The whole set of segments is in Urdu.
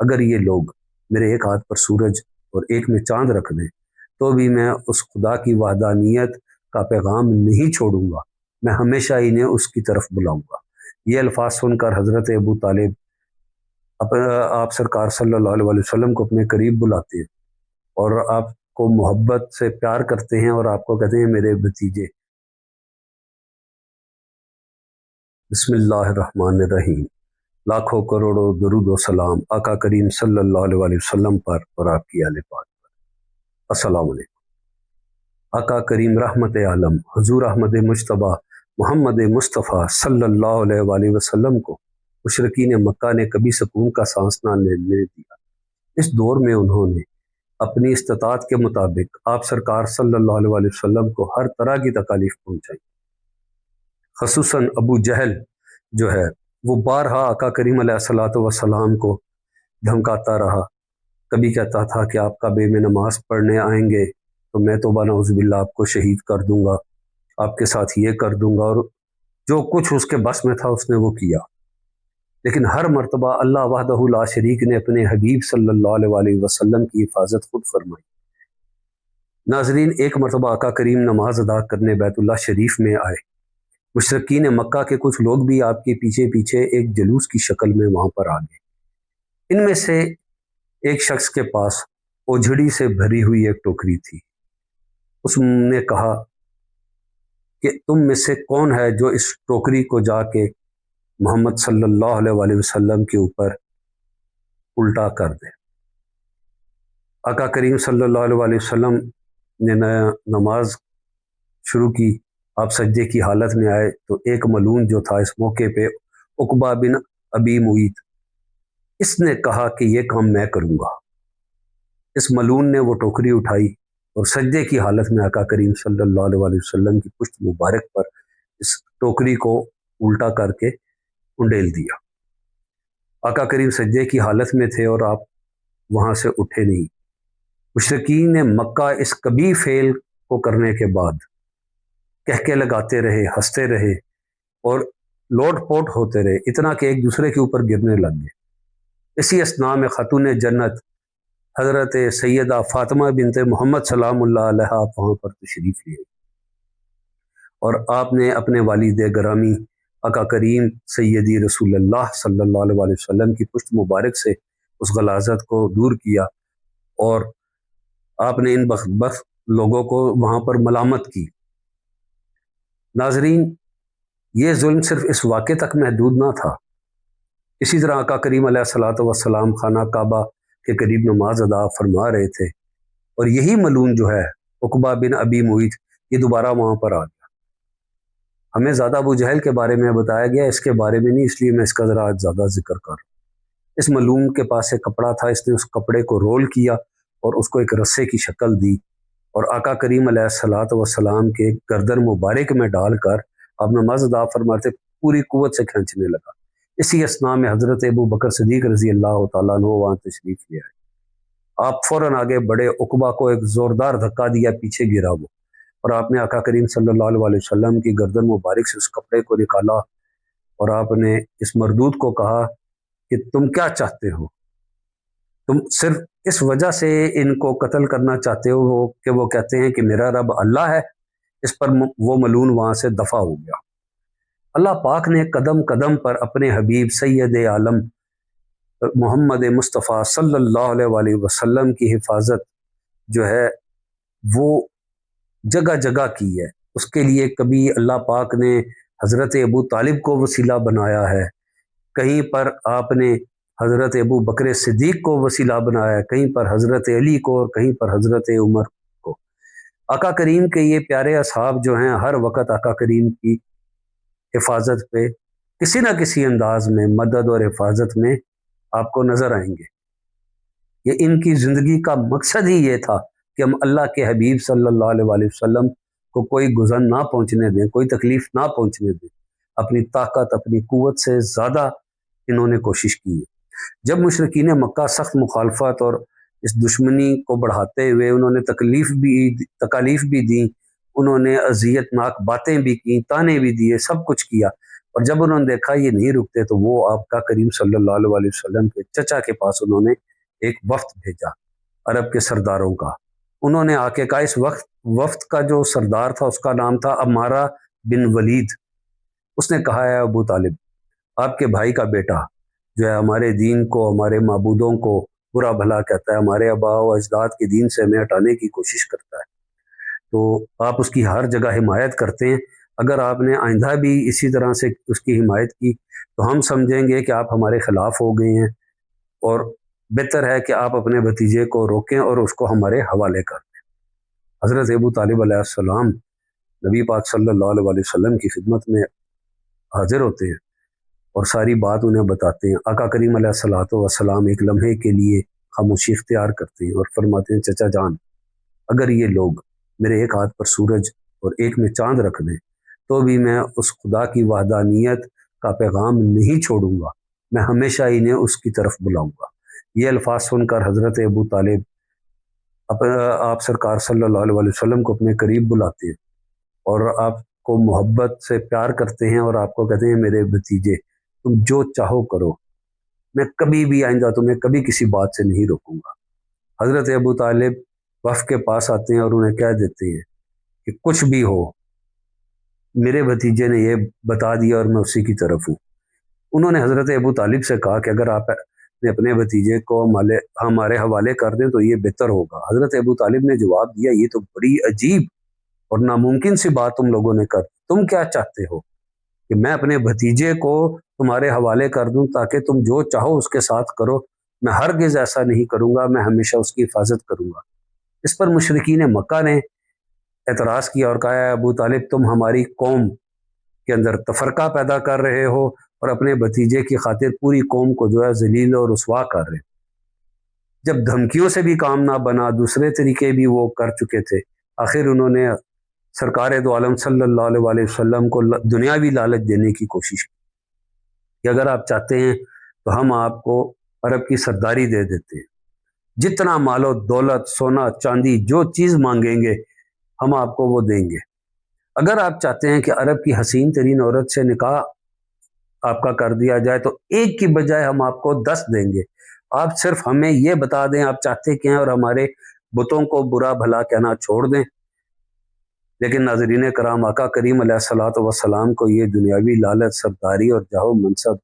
اگر یہ لوگ میرے ایک ہاتھ پر سورج اور ایک میں چاند رکھ دیں تو بھی میں اس خدا کی وحدانیت کا پیغام نہیں چھوڑوں گا، میں ہمیشہ انہیں اس کی طرف بلاؤں گا۔ یہ الفاظ سن کر حضرت ابو طالب آپ سرکار صلی اللہ علیہ وسلم کو اپنے قریب بلاتے ہیں اور آپ کو محبت سے پیار کرتے ہیں اور آپ کو کہتے ہیں میرے بھتیجے۔ بسم اللہ الرحمن الرحیم۔ لاکھوں کروڑوں درود و سلام آقا کریم صلی اللہ علیہ وسلم پر اور آپ کی آل پاک پر۔ السلام علیکم۔ آقا کریم رحمت عالم حضور احمد مجتبیٰ محمد مصطفیٰ صلی اللہ علیہ وسلم کو مشرکین مکہ نے کبھی سکون کا سانس نہ لینے دیا۔ اس دور میں انہوں نے اپنی استطاعت کے مطابق آپ سرکار صلی اللہ علیہ وسلم کو ہر طرح کی تکالیف پہنچائی۔ خصوصاً ابو جہل جو ہے وہ بارہا آقا کریم علیہ الصلوۃ والسلام کو دھمکاتا رہا۔ کبھی کہتا تھا کہ آپ کعبے میں نماز پڑھنے آئیں گے تو میں توبہ نعوذ باللہ آپ کو شہید کر دوں گا، آپ کے ساتھ یہ کر دوں گا، اور جو کچھ اس کے بس میں تھا اس نے وہ کیا۔ لیکن ہر مرتبہ اللہ وحدہ لا شریک نے اپنے حبیب صلی اللہ علیہ وسلم کی حفاظت خود فرمائی۔ ناظرین، ایک مرتبہ آقا کریم نماز ادا کرنے بیت اللہ شریف میں آئے۔ مشرکین مکہ کے کچھ لوگ بھی آپ کے پیچھے پیچھے ایک جلوس کی شکل میں وہاں پر آ گئے۔ ان میں سے ایک شخص کے پاس اوجھڑی سے بھری ہوئی ایک ٹوکری تھی۔ اس نے کہا کہ تم میں سے کون ہے جو اس ٹوکری کو جا کے محمد صلی اللہ علیہ وسلم کے اوپر الٹا کر دے۔ آقا کریم صلی اللہ علیہ وسلم نے نماز شروع کی۔ آپ سجدے کی حالت میں آئے تو ایک ملعون جو تھا اس موقع پہ عقبہ بن ابی معیط، اس نے کہا کہ یہ کام میں کروں گا۔ اس ملعون نے وہ ٹوکری اٹھائی اور سجدے کی حالت میں آقا کریم صلی اللہ علیہ وسلم کی پشت مبارک پر اس ٹوکری کو الٹا کر کے انڈیل دیا۔ آقا کریم سجدے کی حالت میں تھے اور آپ وہاں سے اٹھے نہیں۔ مشرکین مکہ اس کبھی فعل کو کرنے کے بعد کہکے لگاتے رہے، ہنستے رہے اور لوٹ پوٹ ہوتے رہے، اتنا کہ ایک دوسرے کے اوپر گرنے لگ گئے۔ اسی اثناء میں خاتون جنت حضرت سیدہ فاطمہ بنت محمد سلام اللہ علیہ آپ وہاں پر تشریف لے اور آپ نے اپنے والد گرامی آقا کریم سیدی رسول اللہ صلی اللہ علیہ وسلم کی پشت مبارک سے اس غلاظت کو دور کیا اور آپ نے ان بدبخت لوگوں کو وہاں پر ملامت کی۔ ناظرین، یہ ظلم صرف اس واقعے تک محدود نہ تھا۔ اسی طرح آقا کریم علیہ الصلوۃ والسلام خانہ کعبہ کے قریب نماز ادا فرما رہے تھے اور یہی ملعون جو ہے عقبہ بن ابی معیط یہ دوبارہ وہاں پر آ گیا۔ ہمیں زیادہ ابو جہل کے بارے میں بتایا گیا، اس کے بارے میں نہیں، اس لیے میں اس کا ذرا زیادہ ذکر کر رہا ہوں۔ اس ملعون کے پاس ایک کپڑا تھا، اس نے اس کپڑے کو رول کیا اور اس کو ایک رسے کی شکل دی اور آقا کریم علیہ الصلوۃ والسلام کے گردن مبارک میں ڈال کر آپ نماز ادا فرماتے پوری قوت سے کھینچنے لگا۔ اسی اثناء میں حضرت ابو بکر صدیق رضی اللہ تعالیٰ عنہ وہاں تشریف لے آئے۔ آپ فوراً آگے بڑے، عقبہ کو ایک زوردار دھکا دیا، پیچھے گرا وہ، اور آپ نے آقا کریم صلی اللہ علیہ وسلم کی گردن مبارک سے اس کپڑے کو نکالا اور آپ نے اس مردود کو کہا کہ تم کیا چاہتے ہو؟ تم صرف اس وجہ سے ان کو قتل کرنا چاہتے ہو کہ وہ کہتے ہیں کہ میرا رب اللہ ہے؟ اس پر وہ ملعون وہاں سے دفع ہو گیا۔ اللہ پاک نے قدم قدم پر اپنے حبیب سید عالم محمد مصطفیٰ صلی اللہ علیہ وسلم کی حفاظت جو ہے وہ جگہ جگہ کی ہے۔ اس کے لیے کبھی اللہ پاک نے حضرت ابو طالب کو وسیلہ بنایا ہے، کہیں پر آپ نے حضرت ابو بکر صدیق کو وسیلہ بنایا ہے، کہیں پر حضرت علی کو اور کہیں پر حضرت عمر کو۔ آقا کریم کے یہ پیارے اصحاب جو ہیں ہر وقت آقا کریم کی حفاظت پہ کسی نہ کسی انداز میں مدد اور حفاظت میں آپ کو نظر آئیں گے۔ یہ ان کی زندگی کا مقصد ہی یہ تھا کہ ہم اللہ کے حبیب صلی اللہ علیہ وسلم کو کوئی گزر نہ پہنچنے دیں، کوئی تکلیف نہ پہنچنے دیں۔ اپنی طاقت، اپنی قوت سے زیادہ انہوں نے کوشش کی ہے۔ جب مشرکین مکہ سخت مخالفت اور اس دشمنی کو بڑھاتے ہوئے انہوں نے تکالیف بھی دیں، انہوں نے اذیت ناک باتیں بھی کی، تانے بھی دیے، سب کچھ کیا، اور جب انہوں نے دیکھا یہ نہیں رکتے تو وہ آقا کریم صلی اللہ علیہ وسلم کے چچا کے پاس انہوں نے ایک وفد بھیجا عرب کے سرداروں کا۔ انہوں نے آ کے کہا، اس وفد کا جو سردار تھا اس کا نام تھا عمارہ بن ولید۔ اس نے کہا ہے ابو طالب، آپ کے بھائی کا بیٹا جو ہے ہمارے دین کو، ہمارے معبودوں کو برا بھلا کہتا ہے، ہمارے آباء و اجداد کے دین سے ہمیں ہٹانے کی کوشش کرتا ہے، تو آپ اس کی ہر جگہ حمایت کرتے ہیں۔ اگر آپ نے آئندہ بھی اسی طرح سے اس کی حمایت کی تو ہم سمجھیں گے کہ آپ ہمارے خلاف ہو گئے ہیں، اور بہتر ہے کہ آپ اپنے بھتیجے کو روکیں اور اس کو ہمارے حوالے کر دیں۔ حضرت ابو طالب علیہ السلام نبی پاک صلی اللہ علیہ وسلم کی خدمت میں حاضر ہوتے ہیں اور ساری بات انہیں بتاتے ہیں۔ آقا کریم علیہ الصلوۃ والسلام ایک لمحے کے لیے خاموشی اختیار کرتے ہیں اور فرماتے ہیں، چچا جان، اگر یہ لوگ میرے ایک ہاتھ پر سورج اور ایک میں چاند رکھ دیں تو بھی میں اس خدا کی وحدانیت کا پیغام نہیں چھوڑوں گا، میں ہمیشہ انہیں اس کی طرف بلاؤں گا۔ یہ الفاظ سن کر حضرت ابو طالب آپ سرکار صلی اللہ علیہ وسلم کو اپنے قریب بلاتے ہیں اور آپ کو محبت سے پیار کرتے ہیں اور آپ کو کہتے ہیں، میرے بھتیجے تم جو چاہو کرو، میں کبھی بھی آئندہ تمہیں کبھی کسی بات سے نہیں روکوں گا۔ حضرت ابو طالب وفد کے پاس آتے ہیں اور انہیں کہہ دیتے ہیں کہ کچھ بھی ہو، میرے بھتیجے نے یہ بتا دیا اور میں اسی کی طرف ہوں۔ انہوں نے حضرت ابو طالب سے کہا کہ اگر آپ اپنے بھتیجے کو ہمارے حوالے کر دیں تو یہ بہتر ہوگا۔ حضرت ابو طالب نے جواب دیا، یہ تو بڑی عجیب اور ناممکن سی بات تم لوگوں نے کر، تم کیا چاہتے ہو کہ میں اپنے بھتیجے کو تمہارے حوالے کر دوں تاکہ تم جو چاہو اس کے ساتھ کرو؟ میں ہرگز ایسا نہیں کروں گا، میں ہمیشہ اس کی حفاظت کروں گا۔ اس پر مشرکین مکہ نے اعتراض کیا اور کہا، ابو طالب تم ہماری قوم کے اندر تفرقہ پیدا کر رہے ہو اور اپنے بھتیجے کی خاطر پوری قوم کو جو ہے ذلیل اور رسوا کر رہے۔ جب دھمکیوں سے بھی کام نہ بنا، دوسرے طریقے بھی وہ کر چکے تھے، آخر انہوں نے سرکار دو عالم صلی اللہ علیہ وسلم کو دنیاوی لالچ دینے کی کوشش کی کہ اگر آپ چاہتے ہیں تو ہم آپ کو عرب کی سرداری دے دیتے ہیں، جتنا مال و دولت، سونا چاندی، جو چیز مانگیں گے ہم آپ کو وہ دیں گے۔ اگر آپ چاہتے ہیں کہ عرب کی حسین ترین عورت سے نکاح آپ کا کر دیا جائے تو ایک کی بجائے ہم آپ کو 10 دیں گے، آپ صرف ہمیں یہ بتا دیں آپ چاہتے کیا ہیں اور ہمارے بتوں کو برا بھلا کہنا چھوڑ دیں۔ لیکن ناظرین کرام، آقا کریم علیہ الصلوۃ والسلام کو یہ دنیاوی لالچ، سرداری اور جاہ و منصب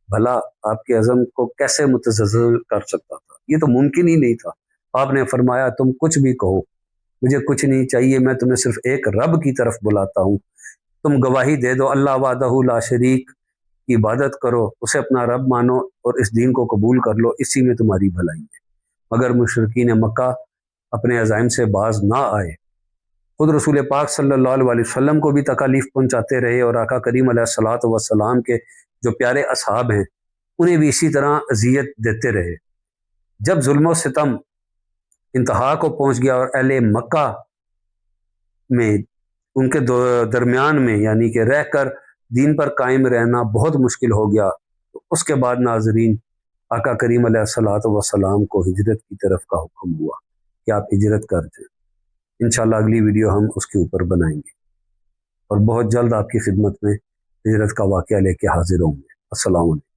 بھلا آپ کے عزم کو کیسے متزلزل کر سکتا تھا؟ یہ تو ممکن ہی نہیں تھا۔ آپ نے فرمایا، تم کچھ بھی کہو، مجھے کچھ نہیں چاہیے، میں تمہیں صرف ایک رب کی طرف بلاتا ہوں۔ تم گواہی دے دو، اللہ وحدہ لا شریک کی عبادت کرو، اسے اپنا رب مانو اور اس دین کو قبول کر لو، اسی میں تمہاری بھلائی ہے۔ مگر مشرکین مکہ اپنے عزائم سے باز نہ آئے، خود رسول پاک صلی اللہ علیہ وسلم کو بھی تکالیف پہنچاتے رہے اور آقا کریم علیہ الصلوۃ والسلام کے جو پیارے اصحاب ہیں انہیں بھی اسی طرح اذیت دیتے رہے۔ جب ظلم و ستم انتہا کو پہنچ گیا اور اہل مکہ میں ان کے درمیان میں یعنی کہ رہ کر دین پر قائم رہنا بہت مشکل ہو گیا، تو اس کے بعد ناظرین آقا کریم علیہ الصلوۃ والسلام کو ہجرت کی طرف کا حکم ہوا کہ آپ ہجرت کر جائیں۔ انشاءاللہ اگلی ویڈیو ہم اس کے اوپر بنائیں گے اور بہت جلد آپ کی خدمت میں ہجرت کا واقعہ لے کے حاضر ہوں گے۔ السلام علیکم۔